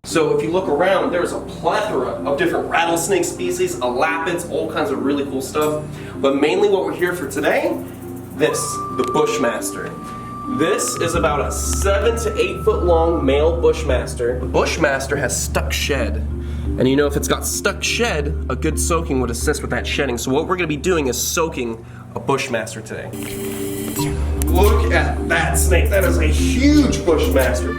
So if you look around, there's a plethora of different rattlesnake species, elapids, all kinds of really cool stuff. But mainly what we're here for today, the Bushmaster. This is about a 7 to 8 foot long male Bushmaster. The Bushmaster has stuck shed. And you know, if it's got stuck shed, a good soaking would assist with that shedding. So what we're gonna be doing is soaking a Bushmaster today. Look at that snake, that is a huge Bushmaster.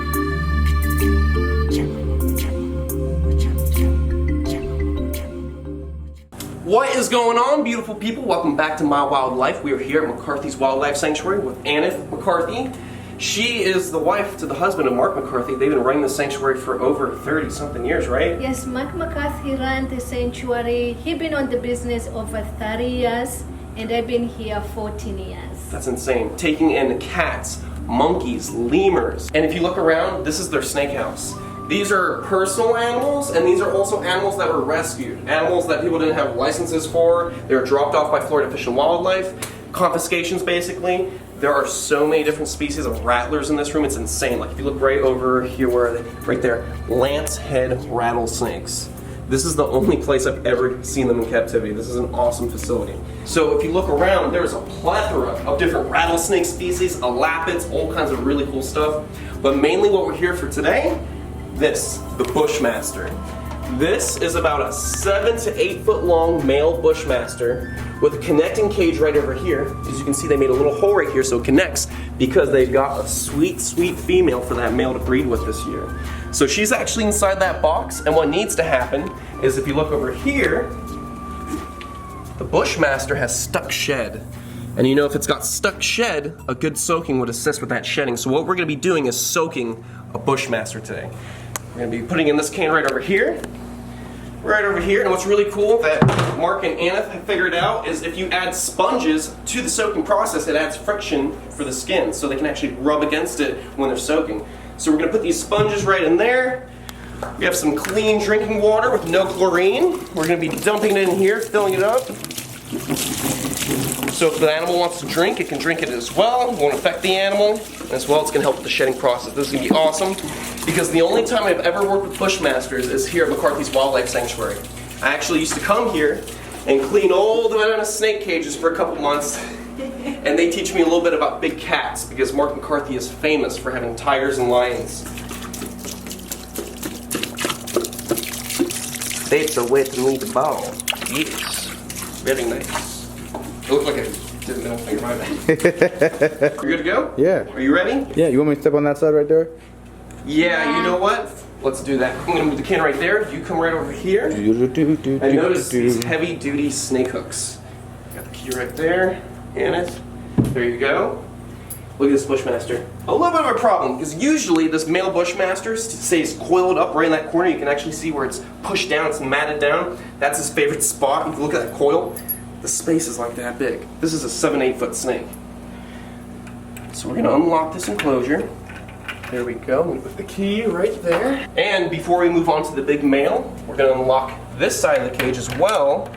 What is going on, beautiful people? Welcome back to My Wildlife. We are here at McCarthy's Wildlife Sanctuary with Mccarthy. She is the wife to the husband of Mark McCarthy. They've been running the sanctuary for over 30-something years, right? Yes, Mark McCarthy ran the sanctuary. He's been on the business over 30 years, and I've been here 14 years. That's insane. Taking in cats, monkeys, lemurs. And if you look around, this is their snake house. These are personal animals, and these are also animals that were rescued. Animals that people didn't have licenses for. They were dropped off by Florida Fish and Wildlife. Confiscations, basically. There are so many different species of rattlers in this room, it's insane. Like if you look right over here, where are they? Right there, lance head rattlesnakes. This is the only place I've ever seen them in captivity. This is an awesome facility. So if you look around, there's a plethora of different rattlesnake species, elapids, all kinds of really cool stuff. But mainly what we're here for today, the Bushmaster. This is about a 7 to 8 foot long male Bushmaster with a connecting cage right over here. As you can see, they made a little hole right here so it connects because they've got a sweet, sweet female for that male to breed with this year. So she's actually inside that box, and what needs to happen is if you look over here, the Bushmaster has stuck shed. And you know, if it's got stuck shed, a good soaking would assist with that shedding. So what we're gonna be doing is soaking a Bushmaster today. We're gonna be putting in this can right over here. And what's really cool that Mark and Anna have figured out is if you add sponges to the soaking process, it adds friction for the skin so they can actually rub against it when they're soaking. So we're gonna put these sponges right in there. We have some clean drinking water with no chlorine. We're gonna be dumping it in here, filling it up. So if the animal wants to drink, it can drink it as well. It won't affect the animal. As well, it's gonna help with the shedding process. This is gonna be awesome because the only time I've ever worked with Bushmasters is here at McCarthy's Wildlife Sanctuary. I actually used to come here and clean all the banana snake cages for a couple months, and they teach me a little bit about big cats because Mark McCarthy is famous for having tigers and lions. That's the way to meet the ball. Yes, very nice. It looked like I did a middle finger, my bad. You good to go? Yeah. Are you ready? Yeah, you want me to step on that side right there? Yeah, you know what? Let's do that. I'm gonna move the can right there. You come right over here. And notice these heavy duty snake hooks. Got the key right there. In it. There you go. Look at this Bushmaster. A little bit of a problem, because usually this male Bushmaster stays coiled up right in that corner. You can actually see where it's pushed down, it's matted down. That's his favorite spot. If you look at that coil, the space is like that big. This is a 7-8 foot snake. So we're gonna unlock this enclosure. There we go. I'm gonna put the key right there. And before we move on to the big male, we're gonna unlock this side of the cage as well.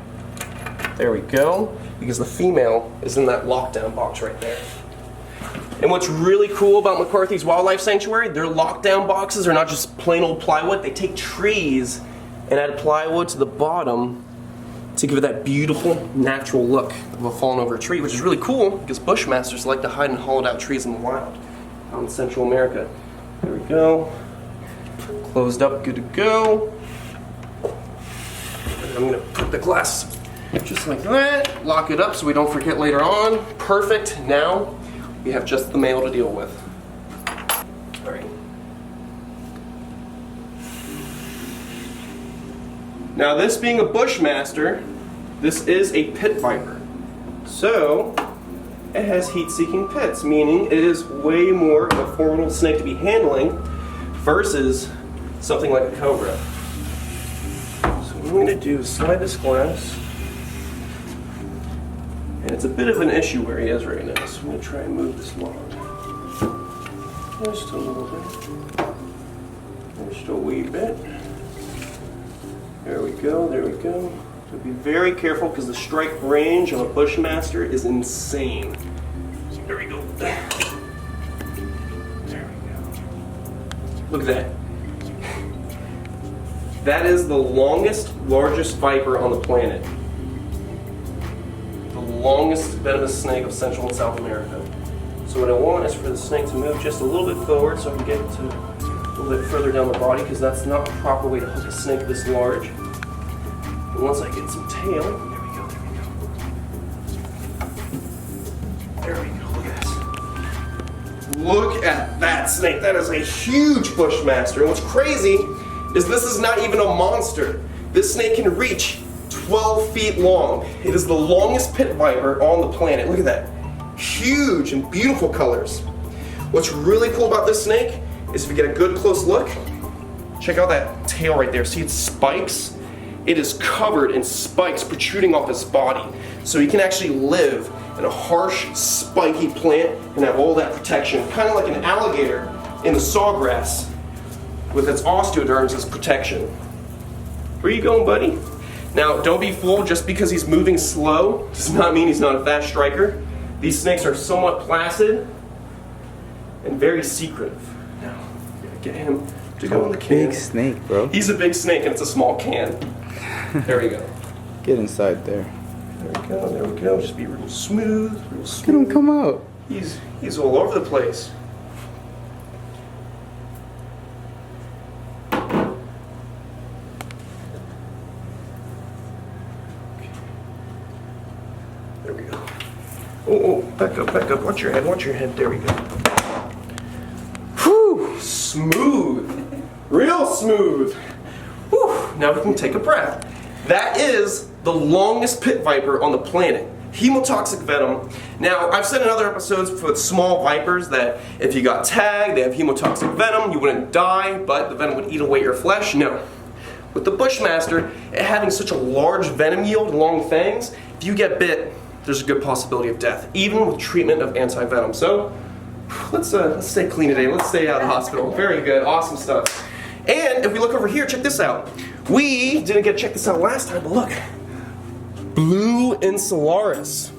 There we go. Because the female is in that lockdown box right there. And what's really cool about McCarthy's Wildlife Sanctuary, their lockdown boxes are not just plain old plywood. They take trees and add plywood to the bottom to give it that beautiful, natural look of a fallen over tree, which is really cool because Bushmasters like to hide in hollowed out trees in the wild out in Central America. There we go. Closed up, good to go. And I'm gonna put the glass just like that, lock it up so we don't forget later on. Perfect, now we have just the male to deal with. All right. Now this being a Bushmaster, this is a pit viper. So, it has heat-seeking pits, meaning it is way more of a formidable snake to be handling versus something like a cobra. So what I'm going to do is slide this glass. And it's a bit of an issue where he is right now, so I'm going to try and move this log. Just a little bit. Just a wee bit. There we go, there we go. So be very careful because the strike range of a Bushmaster is insane. There we go. There we go. Look at that. That is the largest viper on the planet. The longest venomous snake of Central and South America. So what I want is for the snake to move just a little bit forward so I can get to a little bit further down the body, because that's not the proper way to hook a snake this large. And once I get some tail, there we go. There we go, look at this. Look at that snake, that is a huge Bushmaster. And what's crazy is this is not even a monster. This snake can reach 12 feet long. It is the longest pit viper on the planet. Look at that. Huge and beautiful colors. What's really cool about this snake is if you get a good close look, check out that tail right there. See its spikes? It is covered in spikes protruding off its body. So he can actually live in a harsh, spiky plant and have all that protection. Kind of like an alligator in the sawgrass with its osteoderms as protection. Where you going, buddy? Now, don't be fooled, just because he's moving slow does not mean he's not a fast striker. These snakes are somewhat placid and very secretive. Now, I'm gonna get him to go in the can. Big snake, bro. He's a big snake and it's a small can. There we go. Get inside there. There we go, there we go. Just be real smooth, real smooth. Get him come out. He's all over the place. There we go. Oh, back up. Watch your head. There we go. Whew, smooth. Real smooth. Whew, now we can take a breath. That is the longest pit viper on the planet. Hemotoxic venom. Now, I've said in other episodes for small vipers that if you got tagged, they have hemotoxic venom, you wouldn't die, but the venom would eat away your flesh. No. With the Bushmaster, it having such a large venom yield and long fangs, if you get bit, there's a good possibility of death, even with treatment of anti-venom. So, let's stay clean today. Let's stay out of the hospital. Very good. Awesome stuff. And if we look over here, check this out. We didn't get to check this out last time, but look. Blue Insularis.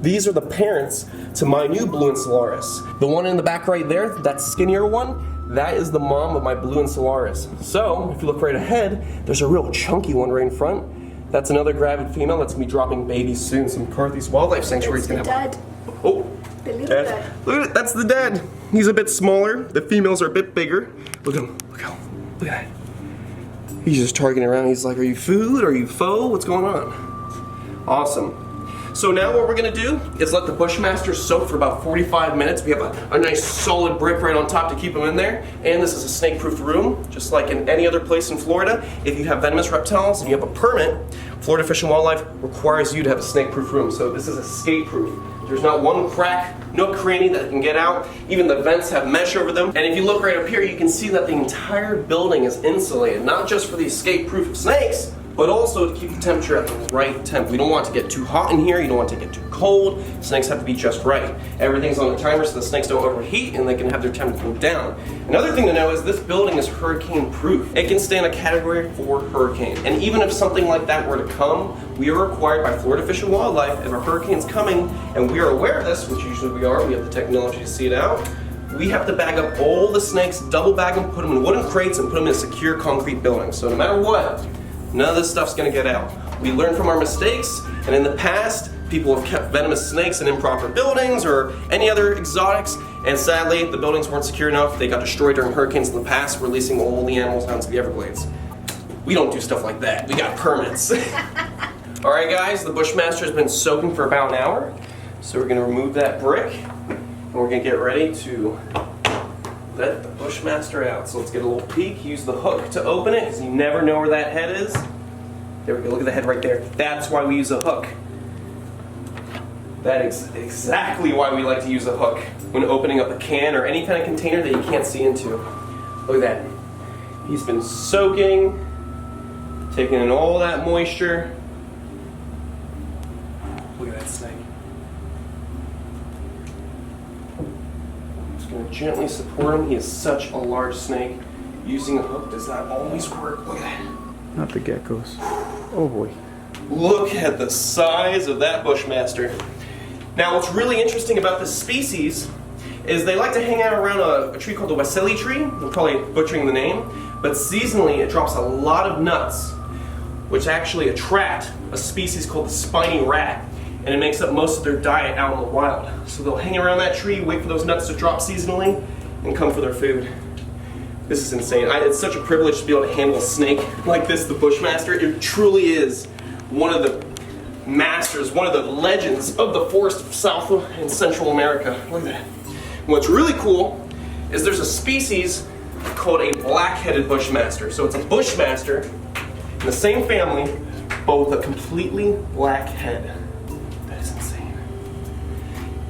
These are the parents to my new Blue Insularis. The one in the back right there, that skinnier one, that is the mom of my Blue Insularis. So, if you look right ahead, there's a real chunky one right in front. That's another gravid female that's going to be dropping babies soon. So McCarthy's Wildlife Sanctuary is going to have... Oh, the little dad. dad. Look at it, that's the dad. He's a bit smaller. The females are a bit bigger. Look at him. Look at that. He's just targeting around. He's like, are you food? Are you foe? What's going on? Awesome. So now what we're going to do is let the Bushmaster soak for about 45 minutes. We have a nice solid brick right on top to keep him in there. And this is a snake-proof room, just like in any other place in Florida. If you have venomous reptiles and you have a permit, Florida Fish and Wildlife requires you to have a snake-proof room. So this is escape-proof. There's not one crack, no cranny that can get out. Even the vents have mesh over them. And if you look right up here, you can see that the entire building is insulated, not just for the escape-proof of snakes, but also to keep the temperature at the right temp. We don't want it to get too hot in here, you don't want it to get too cold. Snakes have to be just right. Everything's on a timer so the snakes don't overheat and they can have their temperature go down. Another thing to know is this building is hurricane proof. It can stand a category 4 hurricane. And even if something like that were to come, we are required by Florida Fish and Wildlife, if a hurricane's coming and we are aware of this, which usually we are, we have the technology to see it out, we have to bag up all the snakes, double bag them, put them in wooden crates and put them in a secure concrete building. So no matter what, none of this stuff's gonna get out. We learn from our mistakes, and in the past, people have kept venomous snakes in improper buildings or any other exotics, and sadly, the buildings weren't secure enough. They got destroyed during hurricanes in the past, releasing all the animals out into the Everglades. We don't do stuff like that. We got permits. All right, guys, the Bushmaster has been soaking for about an hour, so we're gonna remove that brick, and we're gonna get ready to let the Bushmaster out. So let's get a little peek. Use the hook to open it, because you never know where that head is. There we go, look at the head right there. That's why we use a hook. That is exactly why we like to use a hook when opening up a can or any kind of container that you can't see into. Look at that. He's been soaking, taking in all that moisture. Look at that snake. Going to gently support him. He is such a large snake. Using a hook does not always work. Look at that. Not the geckos. Oh boy. Look at the size of that Bushmaster. Now what's really interesting about this species is they like to hang out around a tree called the Wasili tree. I'm probably butchering the name. But seasonally, it drops a lot of nuts, which actually attract a species called the spiny rat, and it makes up most of their diet out in the wild. So they'll hang around that tree, wait for those nuts to drop seasonally, and come for their food. This is insane. It's such a privilege to be able to handle a snake like this, the Bushmaster. It truly is one of the masters, one of the legends of the forest of South and Central America. Look at that. What's really cool is there's a species called a black-headed Bushmaster. So it's a Bushmaster in the same family, but with a completely black head. That is insane.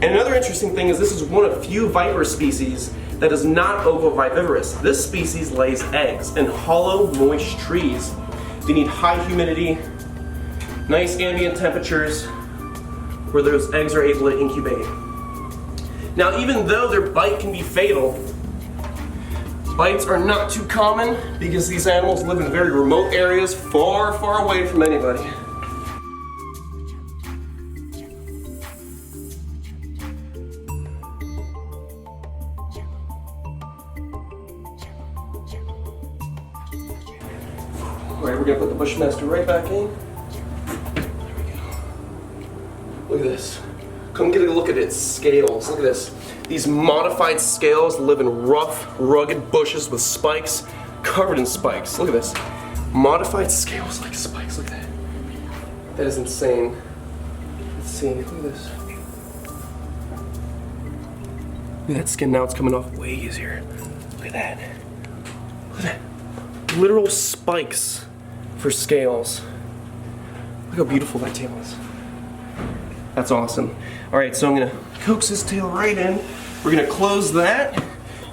And another interesting thing is this is one of few viper species that is not ovoviviparous. This species lays eggs in hollow, moist trees. They need high humidity, nice ambient temperatures, where those eggs are able to incubate. Now, even though their bite can be fatal, bites are not too common because these animals live in very remote areas, far, far away from anybody. Alright, we're gonna put the Bushmaster right back in. There we go. Look at this. Come get a look at its scales. Look at this. These modified scales live in rough, rugged bushes with spikes, covered in spikes. Look at this. Modified scales like spikes. Look at that. That is insane. Let's see. Look at this. Look at that skin now. It's coming off way easier. Look at that. Look at that. Literal spikes for scales. Look how beautiful that tail is. That's awesome. All right, so I'm gonna coax this tail right in. We're gonna close that.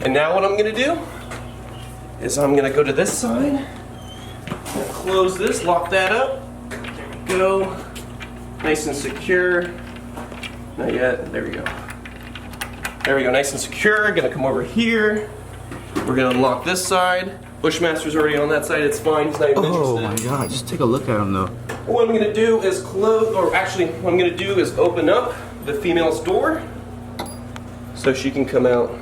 And now what I'm gonna do is I'm gonna go to this side. I'm gonna close this, lock that up. There we go. Nice and secure. Not yet, there we go. There we go, nice and secure. Gonna come over here. We're gonna unlock this side. Bushmaster's already on that side, it's fine, he's not even interested. Oh my god, just take a look at him though. What I'm gonna do is what I'm gonna do is open up the female's door so she can come out.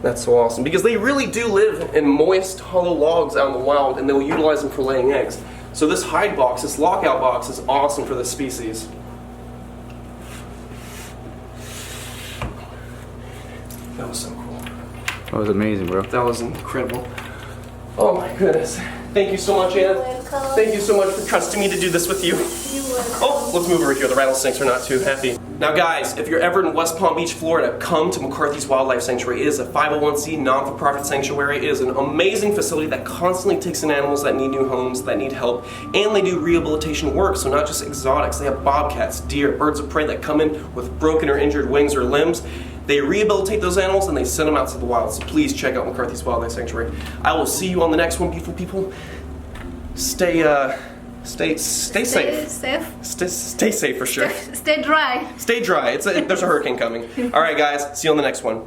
That's so awesome, because they really do live in moist, hollow logs out in the wild, and they'll utilize them for laying eggs. So this hide box, this lockout box, is awesome for this species. That was so cool. That was amazing, bro. That was incredible. Oh my goodness. Thank you so much, Anna. Welcome. Thank you so much for trusting me to do this with you. You're welcome. Oh, let's move over here. The rattlesnakes are not too happy. Now guys, if you're ever in West Palm Beach, Florida, come to McCarthy's Wildlife Sanctuary. It is a 501c non-for-profit sanctuary. It is an amazing facility that constantly takes in animals that need new homes, that need help, and they do rehabilitation work, so not just exotics. They have bobcats, deer, birds of prey that come in with broken or injured wings or limbs. They rehabilitate those animals and they send them out to the wild. So please check out McCarthy's Wildlife Sanctuary. I will see you on the next one, beautiful people. Stay safe. Stay safe. Stay safe for sure. Stay dry. Stay dry. There's a hurricane coming. All right, guys. See you on the next one.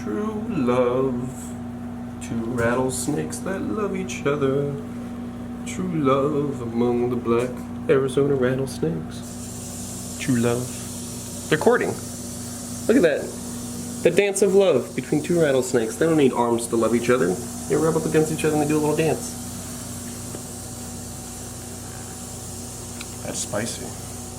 True love, two rattlesnakes that love each other. True love among the black Arizona rattlesnakes. True love. They're courting. Look at that. The dance of love between two rattlesnakes. They don't need arms to love each other. They rub up against each other and they do a little dance. That's spicy.